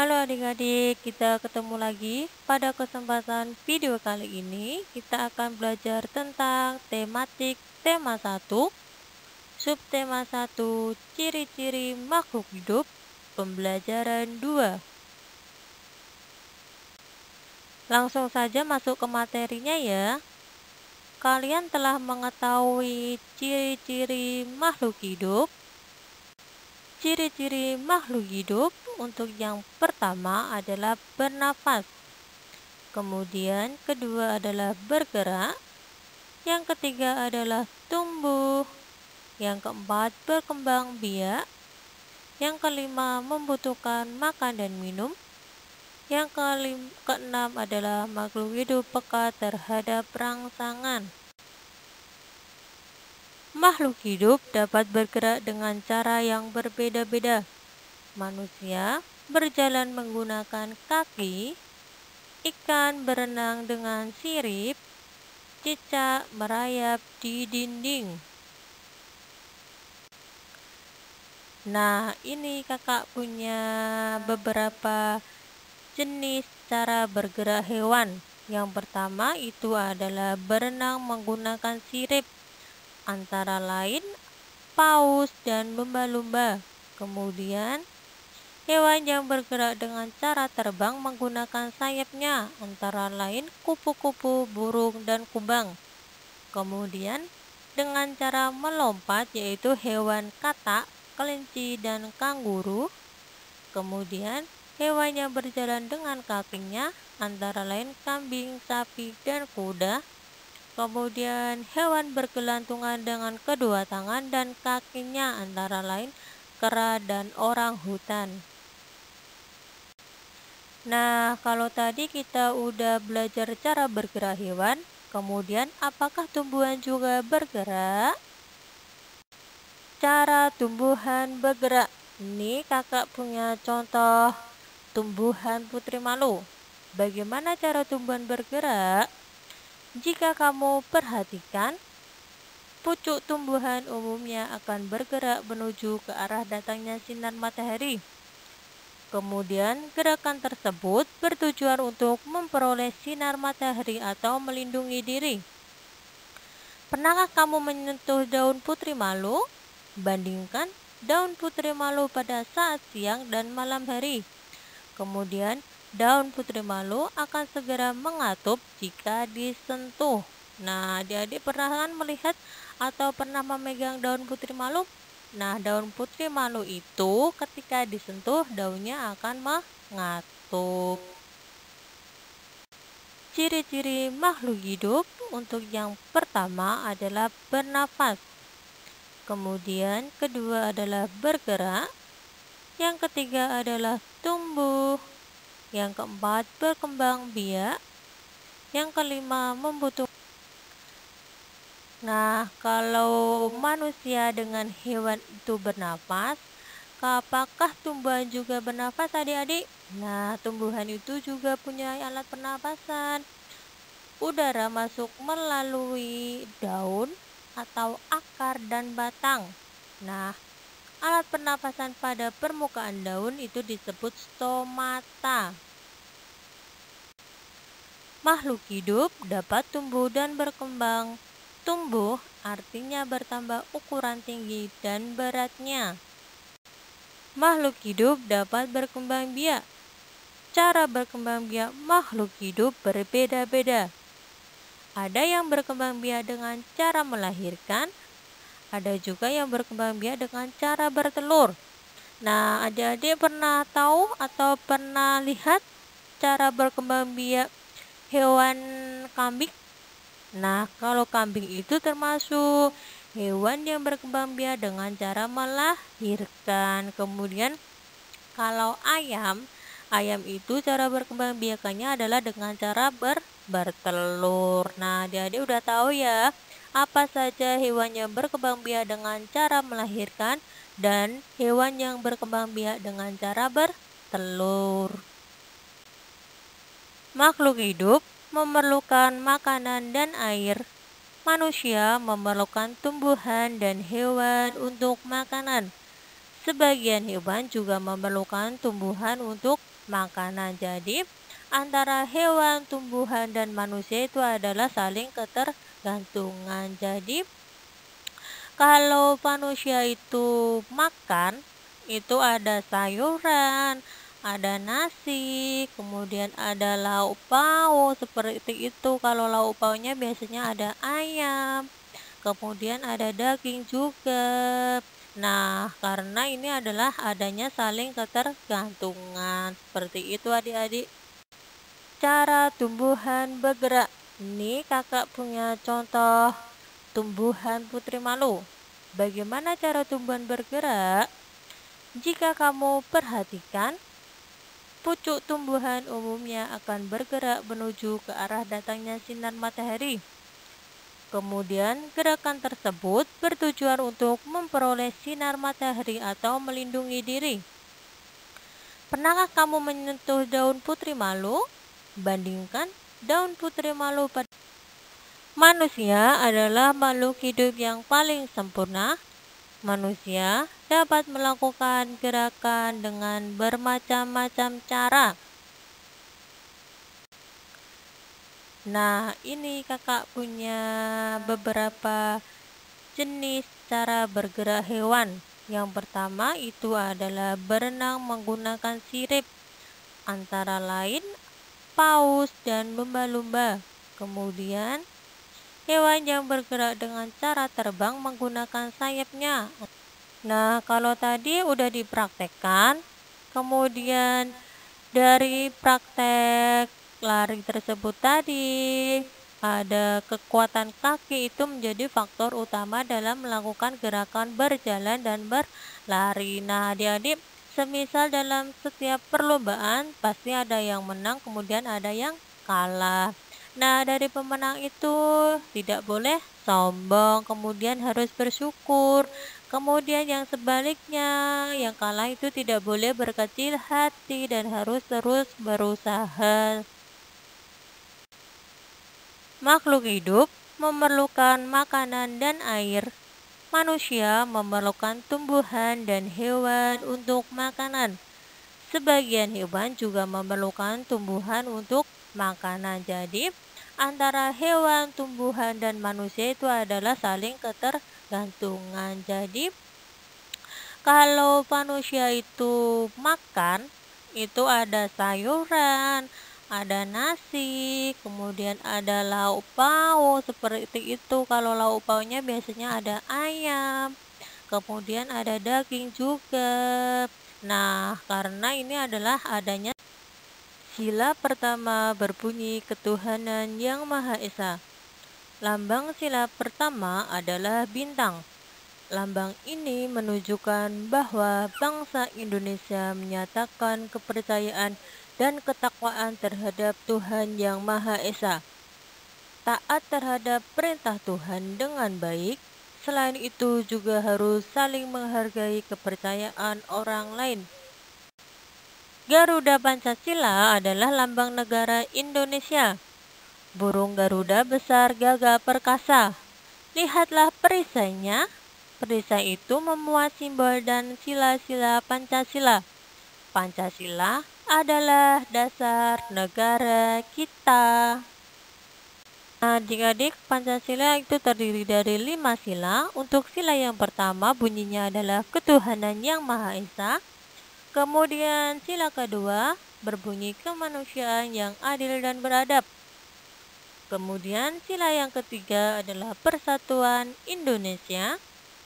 Halo adik-adik, kita ketemu lagi. Pada kesempatan video kali ini, kita akan belajar tentang tematik tema 1, subtema 1, ciri-ciri makhluk hidup, pembelajaran 2. Langsung saja masuk ke materinya ya. Kalian telah mengetahui ciri-ciri makhluk hidup. Ciri-ciri makhluk hidup untuk yang pertama adalah bernafas. Kemudian kedua adalah bergerak, yang ketiga adalah tumbuh, yang keempat berkembang biak, yang kelima membutuhkan makan dan minum, yang keenam adalah makhluk hidup peka terhadap rangsangan. Makhluk hidup dapat bergerak dengan cara yang berbeda-beda. Manusia berjalan menggunakan kaki, ikan berenang dengan sirip, cicak merayap di dinding. Nah, ini kakak punya beberapa jenis cara bergerak hewan. Yang pertama itu adalah berenang menggunakan sirip, antara lain paus dan lumba-lumba. Kemudian hewan yang bergerak dengan cara terbang menggunakan sayapnya, antara lain kupu-kupu, burung, dan kubang. Kemudian dengan cara melompat yaitu hewan katak, kelinci, dan kanguru. Kemudian hewan yang berjalan dengan kakinya, antara lain kambing, sapi, dan kuda. Kemudian hewan bergelantungan dengan kedua tangan dan kakinya, antara lain kera dan orang hutan. Nah, kalau tadi kita udah belajar cara bergerak hewan, kemudian apakah tumbuhan juga bergerak? Cara tumbuhan bergerak. Ini kakak punya contoh tumbuhan putri malu. Bagaimana cara tumbuhan bergerak? Jika kamu perhatikan, pucuk tumbuhan umumnya akan bergerak menuju ke arah datangnya sinar matahari. Kemudian, gerakan tersebut bertujuan untuk memperoleh sinar matahari atau melindungi diri. Pernahkah kamu menyentuh daun putri malu? Bandingkan daun putri malu pada saat siang dan malam hari. Kemudian, daun putri malu akan segera mengatup jika disentuh. Nah, adik-adik pernah kan melihat atau pernah memegang daun putri malu? Nah, daun putri malu itu ketika disentuh daunnya akan mengatup. Ciri-ciri makhluk hidup untuk yang pertama adalah bernafas. Kemudian kedua adalah bergerak. Yang ketiga adalah tumbuh. Yang keempat berkembang biak. Yang kelima membutuhkan. Nah, kalau manusia dengan hewan itu bernafas, apakah tumbuhan juga bernafas adik-adik? Nah, tumbuhan itu juga punya alat pernapasan. Udara masuk melalui daun atau akar dan batang. Nah, alat pernapasan pada permukaan daun itu disebut stomata. Makhluk hidup dapat tumbuh dan berkembang. Tumbuh artinya bertambah ukuran tinggi dan beratnya. Makhluk hidup dapat berkembang biak. Cara berkembang biak makhluk hidup berbeda-beda. Ada yang berkembang biak dengan cara melahirkan, ada juga yang berkembang biak dengan cara bertelur. Nah, adik-adik pernah tahu atau pernah lihat cara berkembang biak hewan kambing? Nah, kalau kambing itu termasuk hewan yang berkembang biak dengan cara melahirkan. Kemudian kalau ayam itu cara berkembang biakannya adalah dengan cara bertelur. Nah, adik-adik udah tahu ya apa saja hewan yang berkembang biak dengan cara melahirkan dan hewan yang berkembang biak dengan cara bertelur. Makhluk hidup memerlukan makanan dan air. Manusia memerlukan tumbuhan dan hewan untuk makanan. Sebagian hewan juga memerlukan tumbuhan untuk makanan. Jadi, antara hewan, tumbuhan, dan manusia itu adalah saling ketergantungan. Jadi, kalau manusia itu makan, itu ada sayuran, ada nasi, kemudian ada lauk pauk seperti itu. Kalau lauk pauknya biasanya ada ayam, kemudian ada daging juga. Nah, karena ini adalah adanya saling ketergantungan. Seperti itu adik-adik. Cara tumbuhan bergerak. Ini kakak punya contoh tumbuhan putri malu. Bagaimana cara tumbuhan bergerak? Jika kamu perhatikan, pucuk tumbuhan umumnya akan bergerak menuju ke arah datangnya sinar matahari. Kemudian, gerakan tersebut bertujuan untuk memperoleh sinar matahari atau melindungi diri. Pernahkah kamu menyentuh daun putri malu? Bandingkan daun putri malu pada manusia adalah makhluk hidup yang paling sempurna. Manusia dapat melakukan gerakan dengan bermacam-macam cara. Nah, ini kakak punya beberapa jenis cara bergerak hewan. Yang pertama itu adalah berenang menggunakan sirip, antara lain paus dan lumba-lumba. Kemudian, hewan yang bergerak dengan cara terbang menggunakan sayapnya. Nah, kalau tadi udah dipraktekkan, kemudian dari praktek lari tersebut tadi, ada kekuatan kaki itu menjadi faktor utama dalam melakukan gerakan berjalan dan berlari. Nah, adik-adik, semisal dalam setiap perlombaan pasti ada yang menang, kemudian ada yang kalah. Nah, dari pemenang itu tidak boleh sombong, kemudian harus bersyukur. Kemudian yang sebaliknya, yang kalah itu tidak boleh berkecil hati dan harus terus berusaha. Makhluk hidup memerlukan makanan dan air. Manusia memerlukan tumbuhan dan hewan untuk makanan. Sebagian hewan juga memerlukan tumbuhan untuk makanan. Jadi, antara hewan, tumbuhan, dan manusia itu adalah saling ketergantungan. Jadi, kalau manusia itu makan, itu ada sayuran, ada nasi, kemudian ada lauk pauk seperti itu. Kalau lauk pauknya biasanya ada ayam, kemudian ada daging juga. Nah, karena ini adalah adanya sila pertama berbunyi ketuhanan yang Maha Esa. Lambang sila pertama adalah bintang. Lambang ini menunjukkan bahwa bangsa Indonesia menyatakan kepercayaan dan ketakwaan terhadap Tuhan Yang Maha Esa, taat terhadap perintah Tuhan dengan baik. Selain itu juga harus saling menghargai kepercayaan orang lain. Garuda Pancasila adalah lambang negara Indonesia. Burung Garuda besar gagah perkasa. Lihatlah perisainya. Perisai itu memuat simbol dan sila-sila Pancasila. Pancasila adalah dasar negara kita. Adik-adik, Pancasila itu terdiri dari 5 sila. Untuk sila yang pertama bunyinya adalah ketuhanan yang Maha Esa. Kemudian sila kedua berbunyi kemanusiaan yang adil dan beradab. Kemudian sila yang ketiga adalah persatuan Indonesia.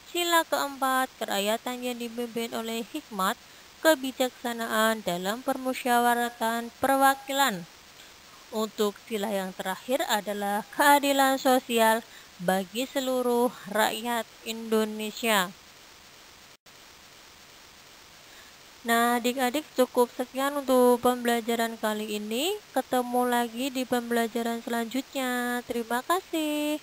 Sila keempat, kerakyatan yang dipimpin oleh hikmat, kebijaksanaan dalam permusyawaratan perwakilan. Untuk sila yang terakhir adalah keadilan sosial bagi seluruh rakyat Indonesia. Nah, adik-adik, cukup sekian untuk pembelajaran kali ini. Ketemu lagi di pembelajaran selanjutnya. Terima kasih.